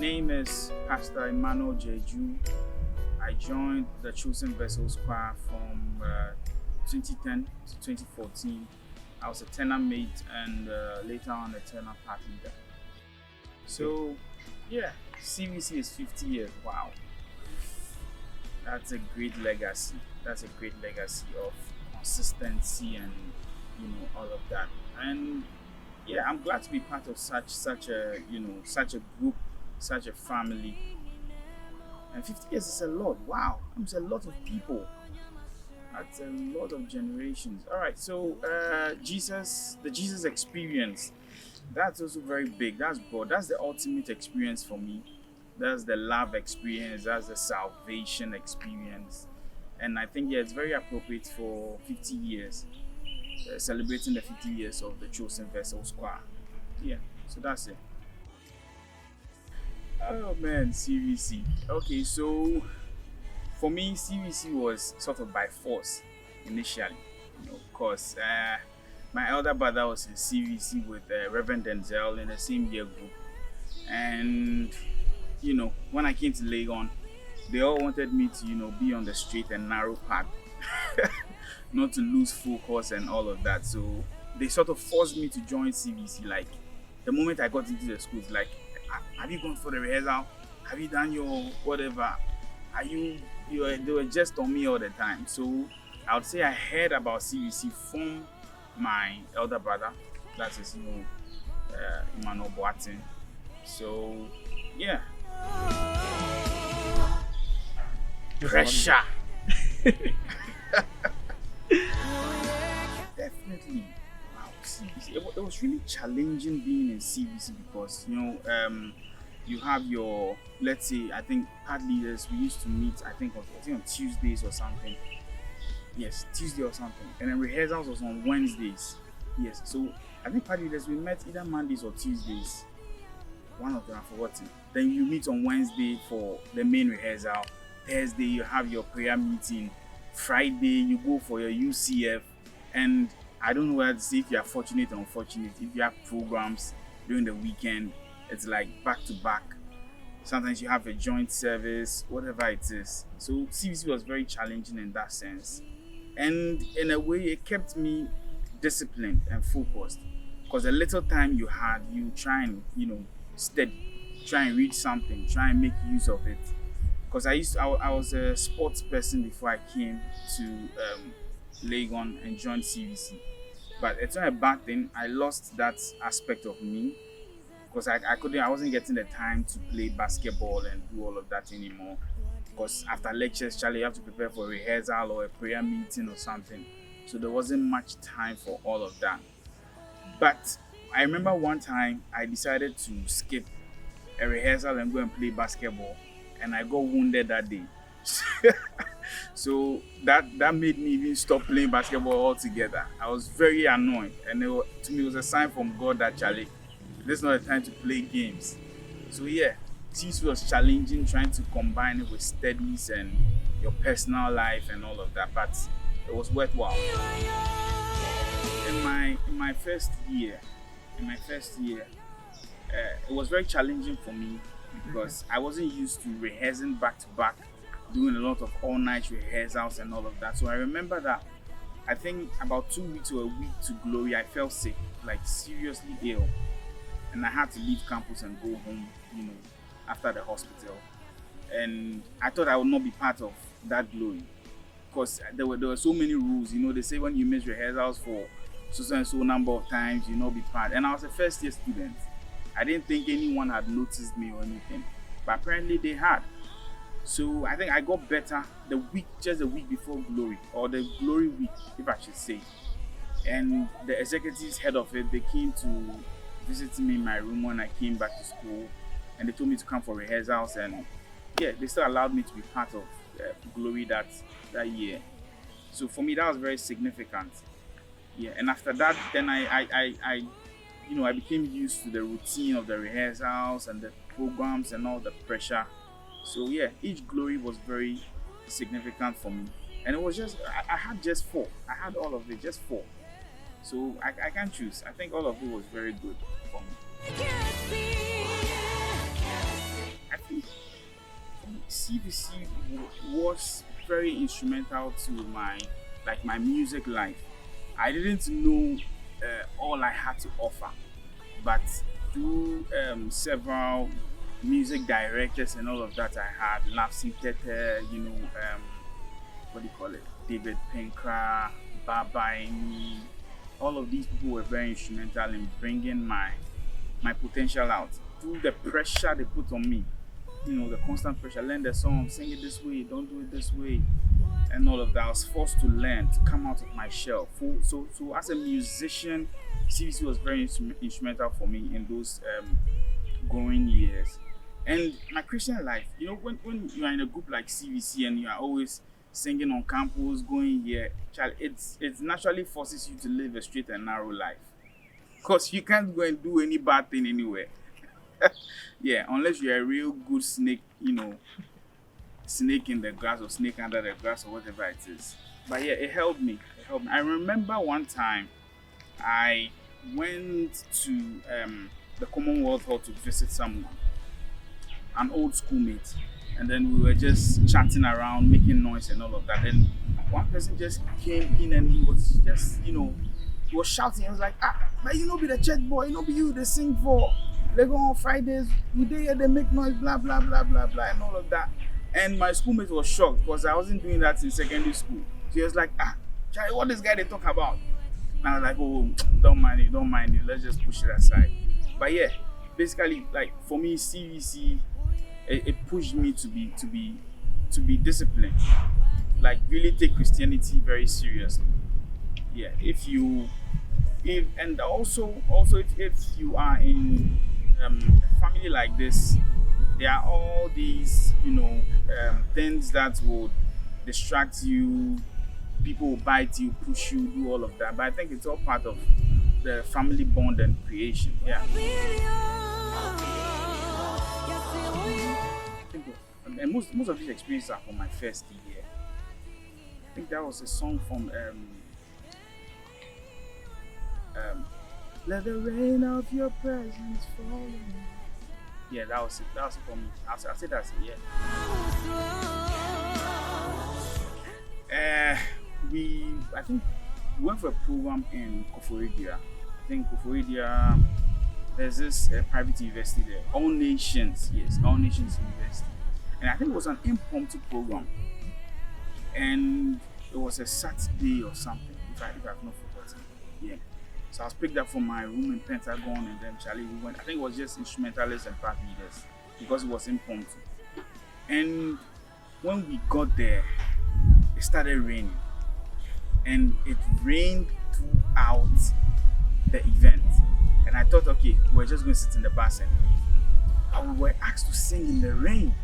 name is Pastor Emmanuel Jayju. I joined the Chosen Vessels Choir from 2010 to 2014. I was a tenor mate and later on a tenor part leader. So, yeah, CVC is 50 years. Wow. That's a great legacy. That's a great legacy of consistency and all of that. And yeah, I'm glad to be part of such a group, such a family. And 50 years is a lot. Wow, it's a lot of people. That's a lot of generations. All right, so the Jesus experience, that's also very big. That's broad. That's the ultimate experience for me. That's the love experience. That's the salvation experience. And I think it's very appropriate for 50 years, celebrating the 50 years of the Chosen Vessels Choir. Yeah, so that's it. Oh man, CVC. Okay, so for me, CVC was sort of by force initially, because my elder brother was in CVC with Reverend Denzel in the same year group. And, when I came to Legon, they all wanted me to, be on the straight and narrow path, not to lose focus and all of that. So they sort of forced me to join CVC. Like, the moment I got into the school, it's like, have you gone for the rehearsal? Have you done your whatever? They were just on me all the time. So I would say I heard about CVC from my elder brother, that is, Emmanuel Boatin. So yeah. Pressure. Definitely. Wow, CVC. It was really challenging being in CVC because you have your, let's say, I think part leaders, we used to meet, I think on Tuesdays or something. Yes, Tuesday or something. And then rehearsals was on Wednesdays. Yes, so I think part leaders, we met either Mondays or Tuesdays. One of them, I've forgotten. Then you meet on Wednesday for the main rehearsal. Thursday, you have your prayer meeting. Friday, you go for your UCF. And I don't know whether to say if you are fortunate or unfortunate. If you have programs during the weekend, it's like back to back. Sometimes you have a joint service, whatever it is. So CVC was very challenging in that sense. And in a way, it kept me disciplined and focused. Because the little time you had, you try and, study, try and read something, try and make use of it. Because I was a sports person before I came to Legon and joined CVC. But it's not a bad thing. I lost that aspect of me because I wasn't getting the time to play basketball and do all of that anymore. Because after lectures, Charlie, you have to prepare for a rehearsal or a prayer meeting or something. So there wasn't much time for all of that. But I remember one time I decided to skip a rehearsal and go and play basketball, and I got wounded that day. So that made me even stop playing basketball altogether. I was very annoyed, and to me it was a sign from God that, Charlie, this is not the time to play games. So yeah, CVC was challenging, trying to combine it with studies and your personal life and all of that, but it was worthwhile. In my first year, it was very challenging for me because I wasn't used to rehearsing back to back, doing a lot of all-night rehearsals and all of that. So I remember that I think about 2 weeks or a week to Glory, I felt sick, like seriously ill. And I had to leave campus and go home, after the hospital. And I thought I would not be part of that Glory because there were so many rules. They say when you miss rehearsals for so and so number of times, you not be part. And I was a first year student. I didn't think anyone had noticed me or anything, but apparently they had. So I think I got better just a week before Glory, or the Glory week, if I should say. And the executives head of it, they came to visit me in my room when I came back to school, and they told me to come for rehearsals, and yeah, they still allowed me to be part of Glory that year. So for me, that was very significant. Yeah, and after that, then I became used to the routine of the rehearsals and the programs and all the pressure. So yeah, each Glory was very significant for me. And it was just, I had just 4. I had all of it, just 4. So I can't choose. I think all of it was very good for me. CVC was very instrumental to my music life. I didn't know all I had to offer, but through several music directors and all of that, I had Lapsi Tete, what do you call it, David Pinkra, Baba Emi. All of these people were very instrumental in bringing my potential out through the pressure they put on me. The constant pressure. Learn the song, sing it this way, don't do it this way, and all of that. I was forced to learn to come out of my shell. So as a musician, CVC was very instrumental for me in those growing years. And my Christian life, when you are in a group like CVC and you are always singing on campus, going here, child, it naturally forces you to live a straight and narrow life. Because you can't go and do any bad thing anywhere. Yeah, unless you're a real good snake, snake in the grass or snake under the grass or whatever it is. But yeah, it helped me. I remember one time I went to the Commonwealth Hall to visit someone, an old schoolmate, and then we were just chatting around, making noise and all of that. And one person just came in and he was just, he was shouting. He was like, but be the church boy, be you, they sing for. They go on Fridays, they make noise, blah, blah, blah, blah, blah, and all of that. And my schoolmate was shocked because I wasn't doing that in secondary school. She was like, Charlie, what this guy they talk about? And I was like, oh, don't mind it, let's just push it aside. But yeah, basically, like for me, CVC, it pushed me to be disciplined. Like really take Christianity very seriously. Yeah, if you are in a family like this, there are all these things that would distract you. People will bite you, push you, do all of that. But I think it's all part of the family bond and creation. Yeah. And most of these experiences are from my first year. I think that was a song from Let the rain of your presence fall on me. Yeah, that was it for me. I'll say that's it, yeah. I think we went for a program in Koforidua. I think Koforidua, there's this private university there, All Nations University. And I think it was an impromptu program. And it was a Saturday or something, if I've not forgotten. Yeah. So I was picked up from my room in Pentagon, and then Charlie, we went. I think it was just instrumentalists and part leaders because it was impromptu. And when we got there, it started raining. And it rained throughout the event. And I thought, okay, we're just going to sit in the bus and leave. But we were asked to sing in the rain.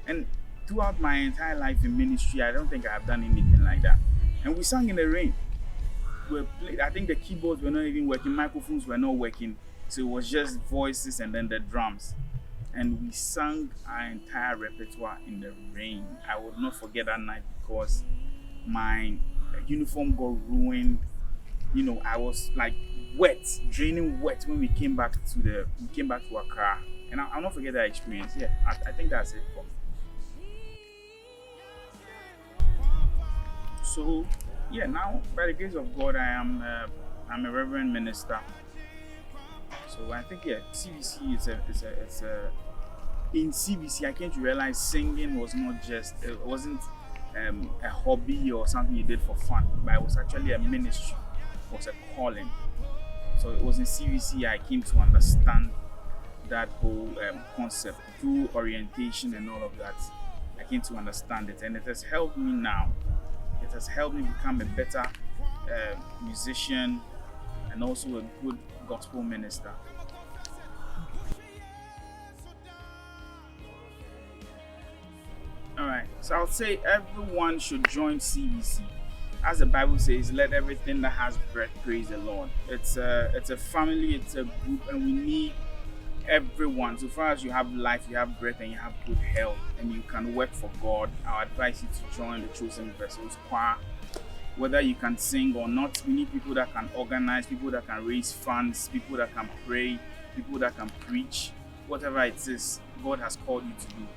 And throughout my entire life in ministry, I don't think I have done anything like that. And we sang in the rain. I think the keyboards were not even working, microphones were not working. So it was just voices and then the drums. And we sang our entire repertoire in the rain. I will not forget that night because my uniform got ruined. I was like wet, draining wet when we came back to Accra. And I'll not forget that experience. Yeah, I think that's it for me. So yeah, now by the grace of God, I'm a reverend minister. So I think CVC is a in CVC I came to realize singing was not just it wasn't a hobby or something you did for fun, but it was actually a ministry, it was a calling. So it was in CVC I came to understand that whole concept through orientation and all of that. I came to understand it, and it has helped me now. It has helped me become a better musician and also a good gospel minister. Alright, so I'll say everyone should join CVC. As the Bible says, let everything that has breath praise the Lord. It's a family, it's a group, and we need everyone. So far as you have life, you have breath, and you have good health, and you can work for God, I advise you to join the Chosen Vessels choir. Whether you can sing or not, we need people that can organize, people that can raise funds, people that can pray, people that can preach, whatever it is God has called you to do.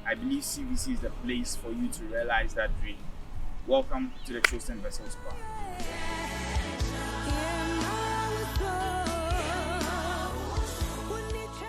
I believe CVC is the place for you to realize that dream. Welcome to the Chosen Vessels Club.